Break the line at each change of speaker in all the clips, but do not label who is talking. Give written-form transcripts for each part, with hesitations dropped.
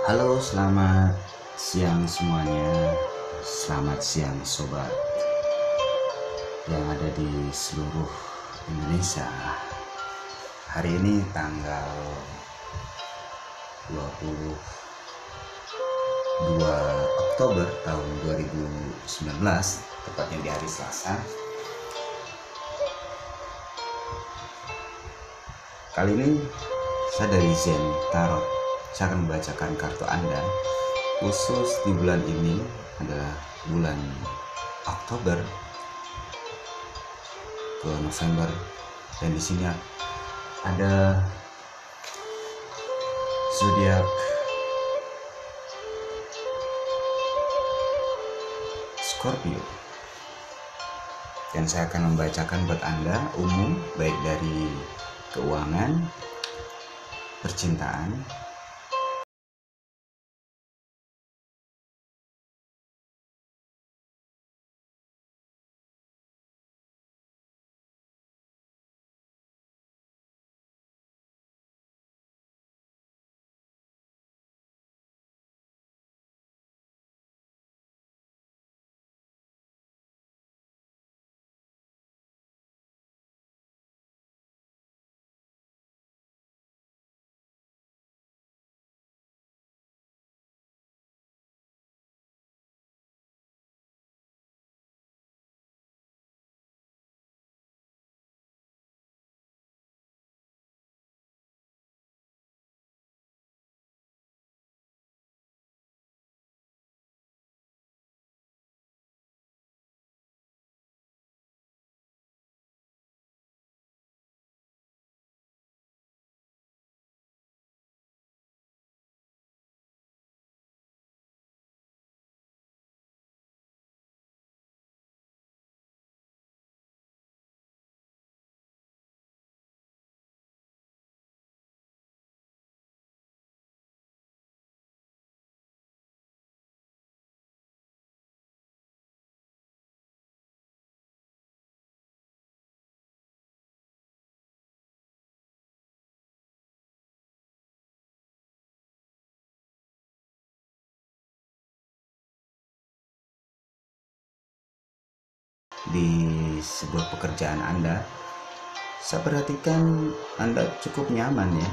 Halo, selamat siang semuanya. Selamat siang sobat yang ada di seluruh Indonesia. Hari ini tanggal 22 Oktober tahun 2019, tepatnya di hari Selasa. Kali ini saya dari Zen Tarot. Saya akan membacakan kartu Anda khusus di bulan ini, adalah bulan Oktober ke November, dan di sini ada zodiak Scorpio, dan saya akan membacakan buat Anda umum, baik dari keuangan, percintaan, di sebuah pekerjaan Anda. Saya perhatikan Anda cukup nyaman ya.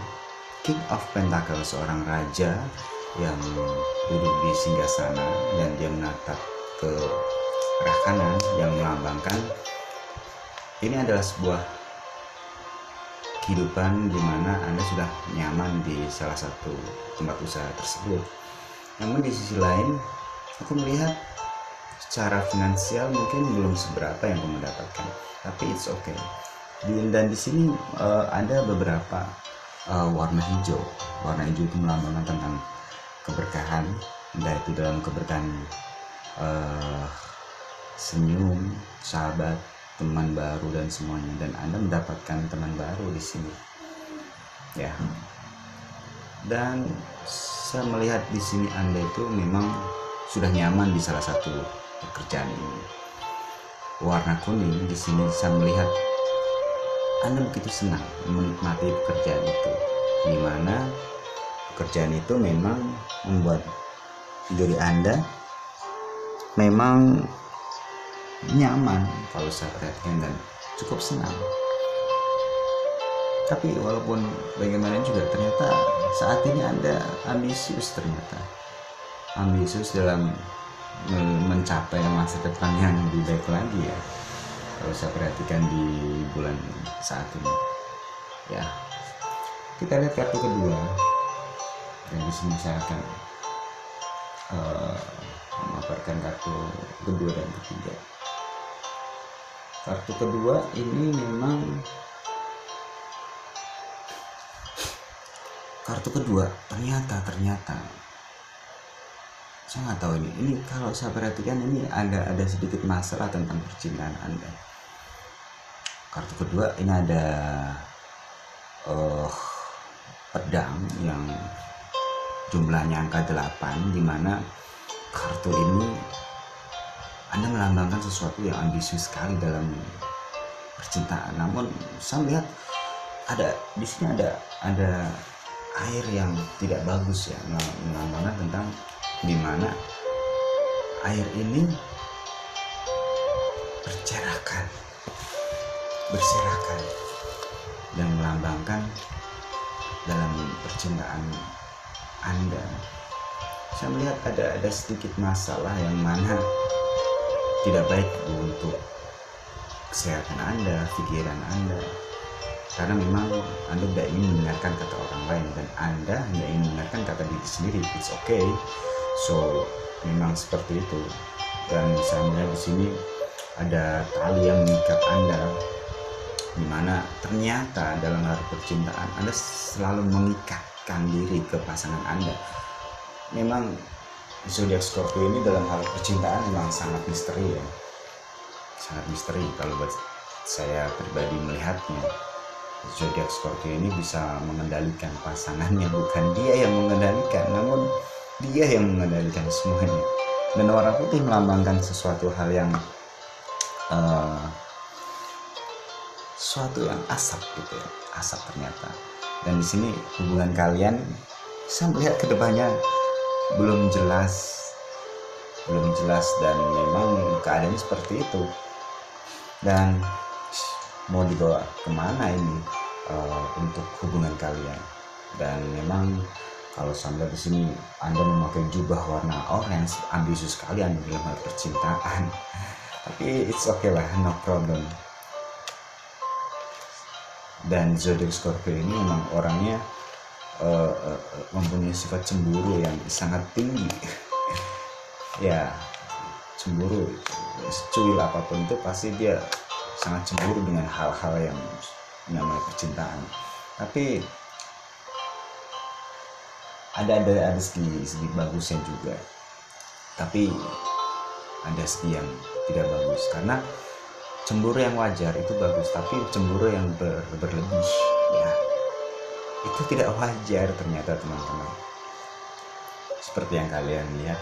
King of Pentacle, seorang raja yang duduk di singgasana dan dia menatap ke arah kanan, yang melambangkan ini adalah sebuah kehidupan di mana Anda sudah nyaman di salah satu tempat usaha tersebut. Namun di sisi lain, aku melihat secara finansial mungkin belum seberapa yang kamu dapatkan, tapi it's okay. Dan di sini ada beberapa warna hijau. Warna hijau itu melambangkan tentang keberkahan, entah itu dalam keberkahan senyum, sahabat, teman baru dan semuanya. Dan Anda mendapatkan teman baru di sini, ya. Dan saya melihat di sini Anda itu memang sudah nyaman di salah satu pekerjaan ini. Warna kuning di sini saya melihat Anda begitu senang menikmati pekerjaan itu, di mana pekerjaan itu memang membuat diri Anda memang nyaman kalau saya perhatikan, dan cukup senang. Tapi walaupun bagaimana juga, ternyata saat ini Anda ambisius, ternyata ambisius dalam mencapai masa depan yang lebih baik lagi ya, kalau saya perhatikan di bulan saat ini ya. Kita lihat kartu kedua, dan di sini saya akan memaparkan kartu kedua dan ketiga. Kartu kedua ini memang kartu kedua ternyata saya nggak tahu ini kalau saya perhatikan ini ada sedikit masalah tentang percintaan Anda. Kartu kedua ini ada pedang yang jumlahnya angka 8, di mana kartu ini Anda melambangkan sesuatu yang ambisius sekali dalam percintaan. Namun saya melihat ada di sini ada air yang tidak bagus ya, melambangkan tentang dimana air ini berserakan dan melambangkan dalam percintaan Anda. Saya melihat ada sedikit masalah yang mana tidak baik untuk kesehatan Anda, pikiran Anda, karena memang Anda tidak ingin mendengarkan kata orang lain dan Anda hanya ingin mendengarkan kata diri sendiri. It's okay. So memang seperti itu. Dan saya melihat di sini ada tali yang mengikat Anda, di mana ternyata dalam hal percintaan Anda selalu mengikatkan diri ke pasangan Anda. Memang zodiak Scorpio ini dalam hal percintaan memang sangat misteri ya, sangat misteri. Kalau buat saya pribadi melihatnya, zodiak Scorpio ini bisa mengendalikan pasangannya, bukan dia yang mengendalikan, namun dia yang mengendalikan semuanya. Dan warna putih melambangkan sesuatu hal yang sesuatu yang asap gitu ya, asap ternyata. Dan di sini hubungan kalian saya melihat kedepannya belum jelas dan memang keadaannya seperti itu. Dan mau dibawa kemana ini untuk hubungan kalian? Dan memang kalau sampai di sini Anda memakai jubah warna orange, ambisius sekali Anda dalam hal percintaan. Tapi it's okay lah, no problem. Dan zodiak Scorpio ini memang orangnya mempunyai sifat cemburu yang sangat tinggi. Ya, cemburu, secuil apapun itu pasti dia sangat cemburu dengan hal-hal yang namanya percintaan. Tapi ada segi bagusnya juga, tapi ada segi yang tidak bagus. Karena cemburu yang wajar itu bagus, tapi cemburu yang berlebih ya, itu tidak wajar ternyata teman-teman. Seperti yang kalian lihat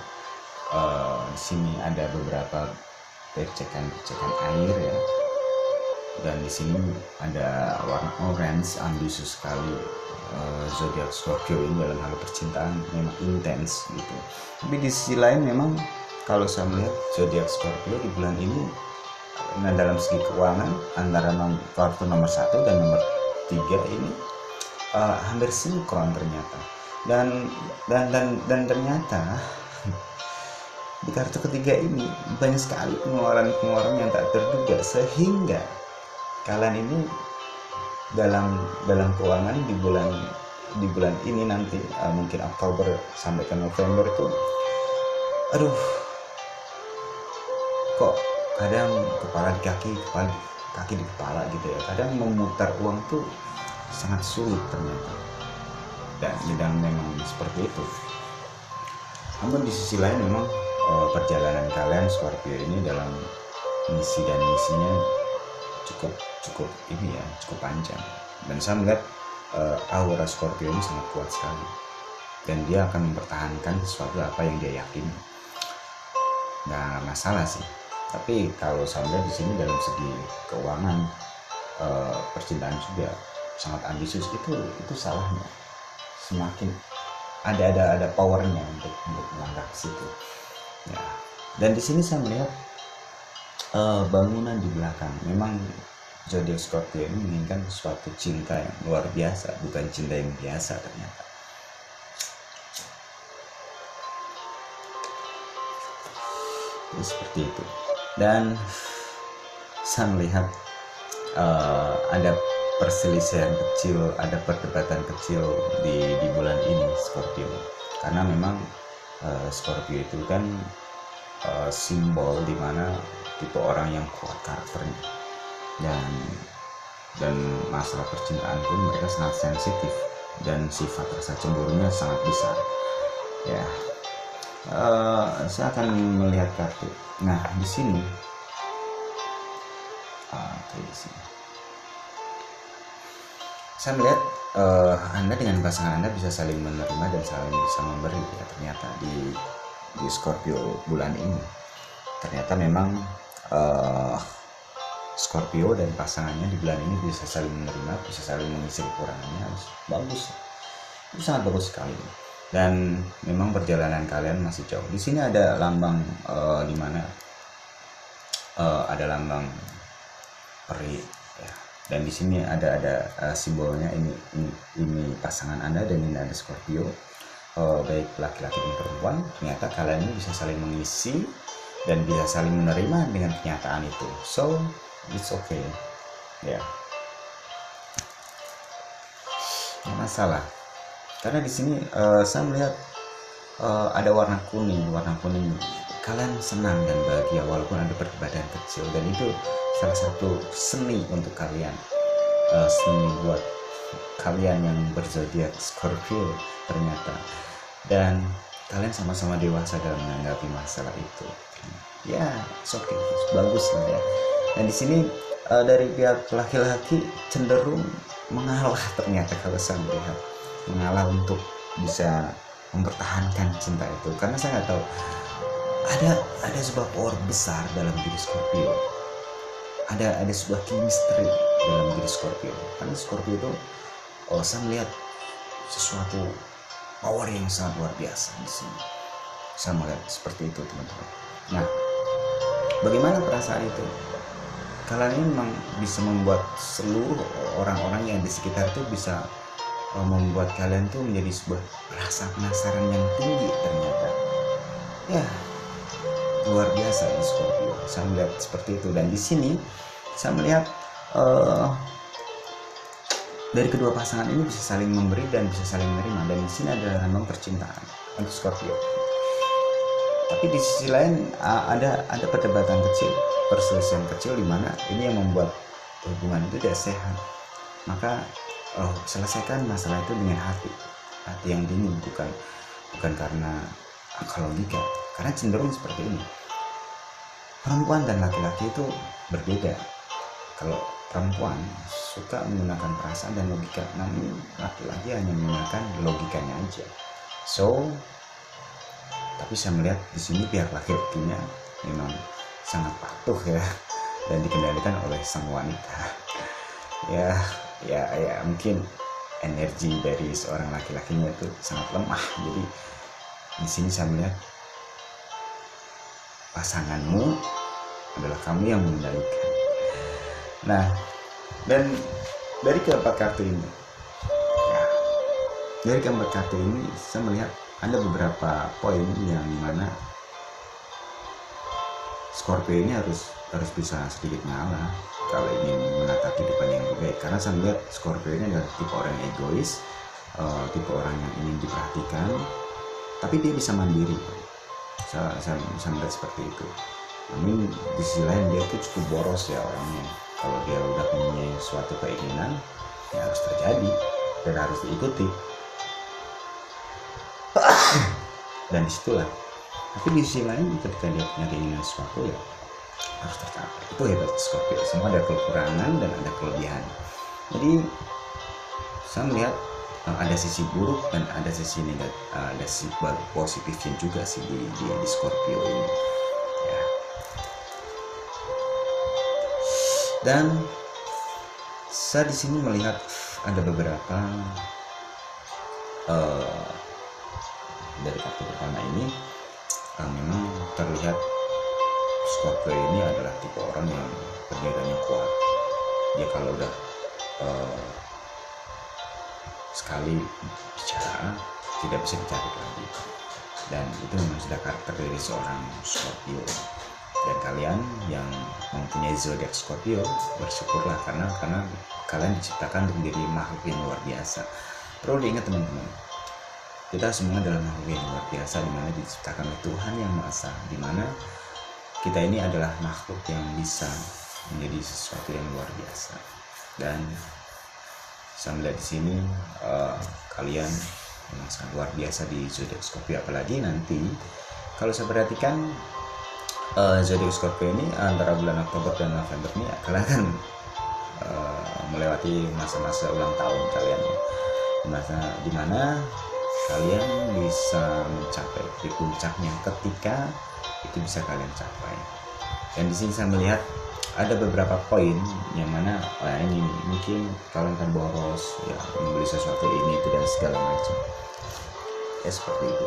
di sini ada beberapa percikan air ya, dan di sini ada warna orange, ambisius sekali. Zodiak Scorpio ini dalam hal percintaan memang intens gitu. Tapi di sisi lain memang kalau saya melihat zodiak Scorpio di bulan ini, nah dalam segi keuangan antara kartu nomor 1 dan nomor 3 ini hampir sinkron ternyata. Dan ternyata di kartu ketiga ini banyak sekali pengeluaran yang tak terduga, sehingga kalian ini dalam keuangan di bulan ini nanti mungkin Oktober sampai ke November tuh, aduh, kok kadang kepala di kaki di kepala gitu ya. Kadang memutar uang tuh sangat sulit ternyata, dan memang seperti itu. Namun di sisi lain memang perjalanan kalian Scorpio ini dalam misi dan misinya cukup ini ya, cukup panjang. Dan saya melihat aura Scorpio ini sangat kuat sekali, dan dia akan mempertahankan sesuatu apa yang dia yakini. Nah, masalah sih. Tapi kalau saya lihat di sini dalam segi keuangan, percintaan juga sangat ambisius, itu salahnya. Semakin ada powernya untuk melangkah ke situ. Ya. Dan di sini saya melihat bangunan di belakang. Memang zodiak Scorpio ini menginginkan suatu cinta yang luar biasa, bukan cinta yang biasa ternyata. Jadi seperti itu. Dan saya melihat ada perselisihan kecil, ada perdebatan kecil di bulan ini Scorpio, karena memang Scorpio itu kan simbol dimana tipe orang yang kuat karakternya, dan masalah percintaan pun mereka sangat sensitif, dan sifat rasa cemburunya sangat besar ya. Saya akan melihat kartu. Nah, di sini di sini saya melihat Anda dengan pasangan Anda bisa saling menerima dan saling bisa memberi ya. Ternyata di Scorpio bulan ini ternyata memang Scorpio dan pasangannya di bulan ini bisa saling menerima, bisa saling mengisi kekurangannya. Bagus. itu sangat bagus sekali. Dan memang perjalanan kalian masih jauh. Di sini ada lambang di mana ada lambang peri ya. Dan di sini ada simbolnya, ini pasangan Anda dan ini ada Scorpio. Baik laki-laki dan perempuan, ternyata kalian ini bisa saling mengisi dan bisa saling menerima dengan kenyataan itu. So it's okay ya, nggak masalah. Karena di sini saya melihat ada warna kuning. Kalian senang dan bahagia walaupun ada perdebatan kecil, dan itu salah satu seni untuk kalian, seni buat kalian yang berzodiak Scorpio ternyata. Dan kalian sama-sama dewasa dalam menanggapi masalah itu. Ya, oke, bagus lah ya. Dan di sini dari pihak laki-laki cenderung mengalah ternyata, kalau saya melihat mengalah untuk bisa mempertahankan cinta itu. Karena saya nggak tahu, ada sebuah power besar dalam diri Scorpio. Ada sebuah chemistry dalam diri Scorpio. Karena Scorpio itu saya melihat sesuatu power yang sangat luar biasa di sini. Saya melihat seperti itu, teman-teman. Nah, bagaimana perasaan itu? Kalian ini memang bisa membuat seluruh orang-orang yang di sekitar itu bisa membuat kalian tuh menjadi sebuah rasa penasaran yang tinggi ternyata. Ya, luar biasa di Scorpio. Saya melihat seperti itu. Dan di sini saya melihat dari kedua pasangan ini bisa saling memberi dan bisa saling menerima. Dan di sini ada lambang percintaan untuk Scorpio. Tapi di sisi lain ada perdebatan kecil, perselisihan kecil, di mana ini yang membuat hubungan itu tidak sehat. Maka selesaikan masalah itu dengan hati yang dingin, bukan karena akal logika. Karena cenderung seperti ini, perempuan dan laki-laki itu berbeda. Kalau perempuan suka menggunakan perasaan dan logika, namun laki-laki hanya menggunakan logikanya aja. So, tapi saya melihat di sini pihak laki-lakinya memang sangat patuh ya, dan dikendalikan oleh sang wanita. Ya mungkin energi dari seorang laki-lakinya itu sangat lemah. Jadi di sini saya melihat pasanganmu adalah kamu yang mengendalikan. Nah, dan dari keempat kartu ini, saya melihat ada beberapa poin yang dimana Scorpio ini harus bisa sedikit ngalah kalau ingin menata kehidupan yang lebih baik. Karena saya melihat Scorpio ini adalah tipe orang yang egois, tipe orang yang ingin diperhatikan, tapi dia bisa mandiri. Saya melihat seperti itu. Namun di sisi lain dia itu cukup boros ya orangnya. Kalau dia udah punya suatu keinginan, ya harus terjadi dan harus diikuti. Dan disitulah. Tapi di sisi lain ketika dia punya keinginan sesuatu, ya harus tercapai. Itu hebat Scorpio. Semua ada kekurangan dan ada kelebihan. Jadi saya melihat ada sisi buruk dan ada sisi negatif, ada sisi positifnya juga sih di Scorpio ini. Ya. Dan saya di sini melihat ada beberapa dari kartu pertama ini memang terlihat Scorpio ini adalah tipe orang yang pendiriannya kuat. Dia kalau udah sekali bicara tidak bisa dicabut lagi, dan itu memang sudah karakter dari seorang Scorpio. Dan kalian yang mempunyai zodiak Scorpio, bersyukurlah karena kalian diciptakan untuk menjadi makhluk yang luar biasa. Perlu diingat teman-teman, kita semua adalah makhluk yang luar biasa, dimana diciptakan oleh Tuhan yang Maha Esa, dimana kita ini adalah makhluk yang bisa menjadi sesuatu yang luar biasa. Dan saya melihat di sini kalian memang sangat luar biasa di zodiak Scorpio. Apalagi nanti kalau saya perhatikan zodiak Scorpio ini antara bulan Oktober dan November ini kalian akan melewati masa-masa ulang tahun kalian, masa dimana kalian bisa mencapai di puncaknya ketika itu bisa kalian capai. Dan di sini saya melihat ada beberapa poin yang mana ini mungkin kalian kan boros ya, membeli sesuatu ini itu dan segala macam ya, seperti itu.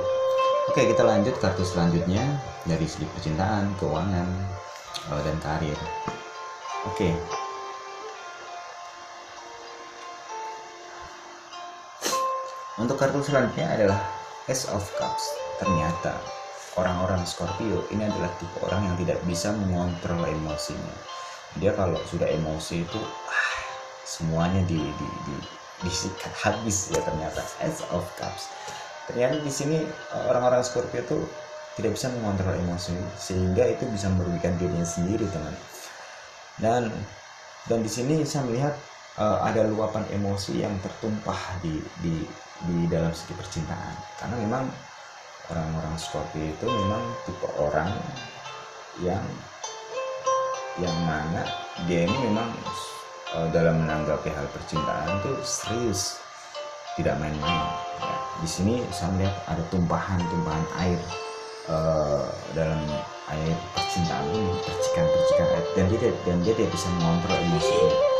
Oke, kita lanjut kartu selanjutnya dari segi percintaan, keuangan, dan karir. Oke, untuk kartu selanjutnya adalah Ace of Cups. Ternyata orang-orang Scorpio ini adalah tipe orang yang tidak bisa mengontrol emosinya. Dia kalau sudah emosi itu semuanya disikat habis ya. Ternyata Ace of Cups. Ternyata di sini orang-orang Scorpio itu tidak bisa mengontrol emosi, sehingga itu bisa merugikan dirinya sendiri, teman. Dan di sini saya melihat ada luapan emosi yang tertumpah di dalam segi percintaan, karena memang orang-orang Scorpio itu memang tipe orang yang mana dia ini memang dalam menanggapi hal percintaan itu serius, tidak main-main ya. Di sini saya melihat ada tumpahan air dalam air percintaan ini, percikan air, dan dia tidak bisa mengontrol emosinya.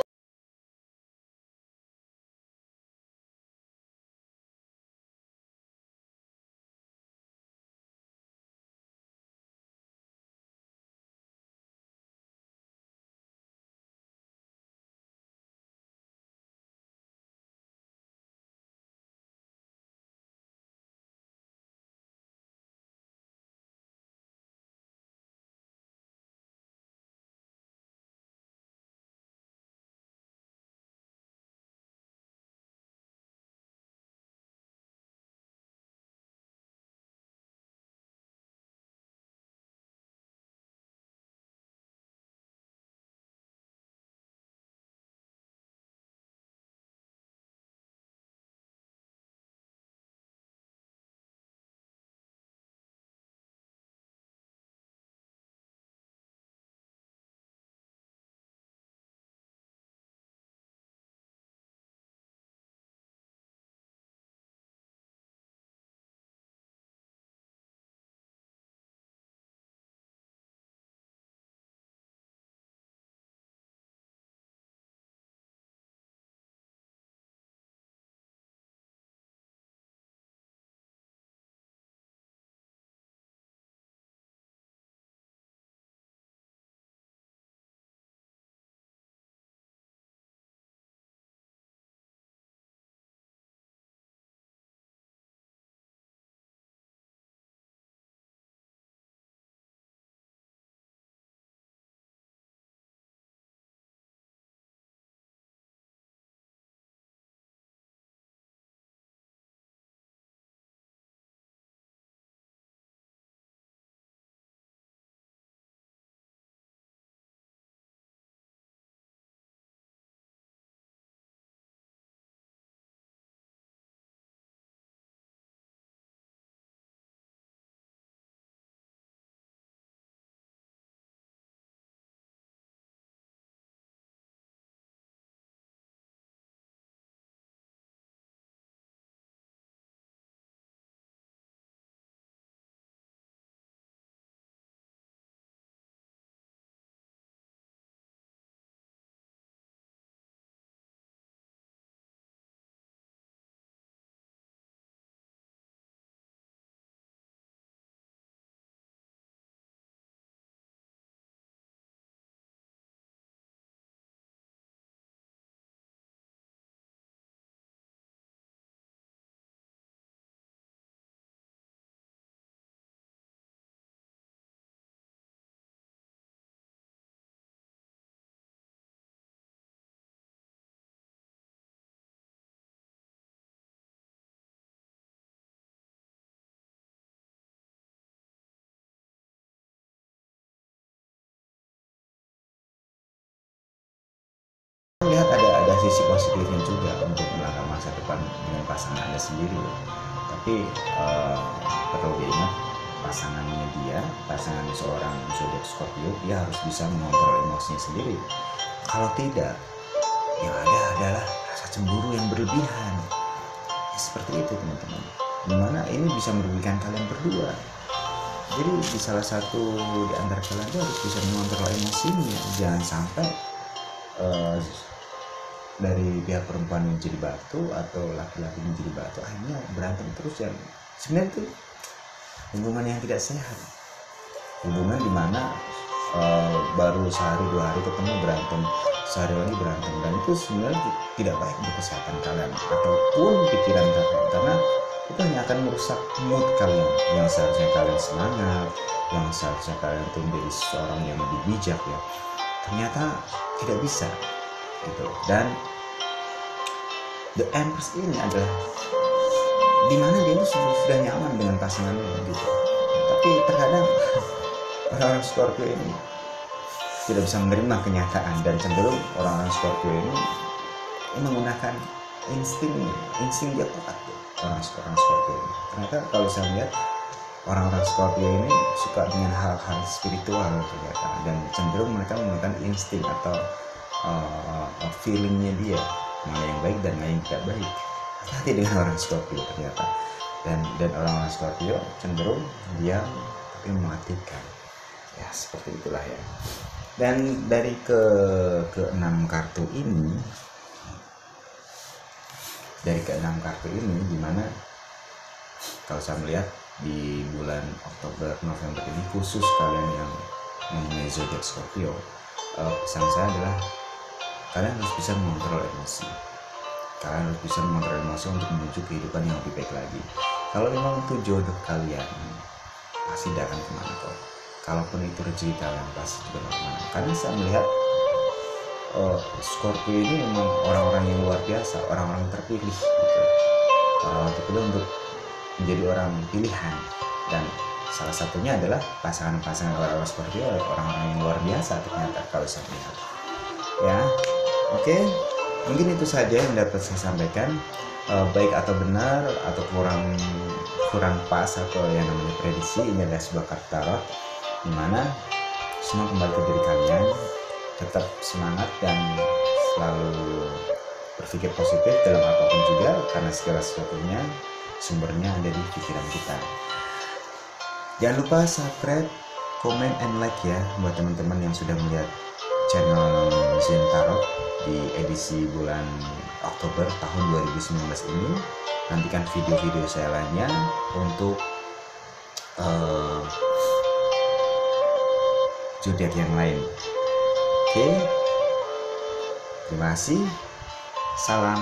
Lihat ada sisi positifnya juga untuk melangkah masa depan dengan pasangan Anda sendiri. Tapi perlu diingat, pasangan seorang zodiak Scorpio, dia harus bisa mengontrol emosinya sendiri. Kalau tidak, yang ada adalah rasa cemburu yang berlebihan. Ya, seperti itu teman-teman. Dimana ini bisa merugikan kalian berdua. Jadi di salah satu di antara kalian itu harus bisa mengontrol emosinya, jangan sampai dari pihak perempuan yang jadi batu atau laki-laki yang jadi batu akhirnya berantem terus. Yang sebenarnya itu hubungan yang tidak sehat, hubungan dimana baru sehari 2 hari ketemu berantem, sehari lagi berantem, dan itu sebenarnya tidak baik untuk kesehatan kalian ataupun pikiran kalian, karena itu hanya akan merusak mood kalian yang seharusnya kalian semangat, yang seharusnya kalian itu menjadi seorang yang lebih bijak ya, ternyata tidak bisa gitu. Dan the Empress ini adalah dimana dia itu sudah nyaman dengan pasangannya gitu, tapi terkadang orang-orang Scorpio ini tidak bisa menerima kenyataan, dan cenderung orang-orang Scorpio ini menggunakan insting dia kuat tuh, orang Scorpio ini. Ternyata kalau saya lihat orang-orang Scorpio ini suka dengan hal-hal spiritual ternyata, dan cenderung mereka menggunakan insting atau feelingnya dia, mana yang baik dan mana yang tidak baik. Hati-hati dengan orang Scorpio ternyata, dan orang-orang Scorpio cenderung diam tapi mematikan ya, seperti itulah ya. Dan dari ke-6 kartu ini, dari ke-6 kartu ini dimana kalau saya melihat di bulan Oktober November ini, khusus kalian yang mempunyai zodiak Scorpio, pesan saya adalah kalian harus bisa mengontrol emosi. Kalian harus bisa mengontrol emosi untuk menuju kehidupan yang lebih baik lagi. Kalau memang itu jodoh kalian, pasti tidak akan kemana kok. Kalaupun itu rezeki kalian, pasti juga kemana. Karena saya melihat Scorpio ini memang orang-orang yang luar biasa, orang-orang terpilih gitu. Terpilih untuk menjadi orang pilihan, dan salah satunya adalah pasangan-pasangan orang-orang Scorpio, orang-orang yang luar biasa ternyata kalau saya melihat ya. Oke, mungkin itu saja yang dapat saya sampaikan, baik atau benar atau kurang pas atau yang namanya prediksi. Ini adalah sebuah kartu tarot dimana semua kembali ke diri kalian. Tetap semangat dan selalu berpikir positif dalam apapun juga, karena segala sesuatunya sumbernya ada di pikiran kita. Jangan lupa subscribe, comment, and like ya buat teman-teman yang sudah melihat channel Zen Tarot di edisi bulan Oktober tahun 2019 ini. Nantikan video-video saya lainnya untuk zodiak yang lain. Oke, terima kasih. Salam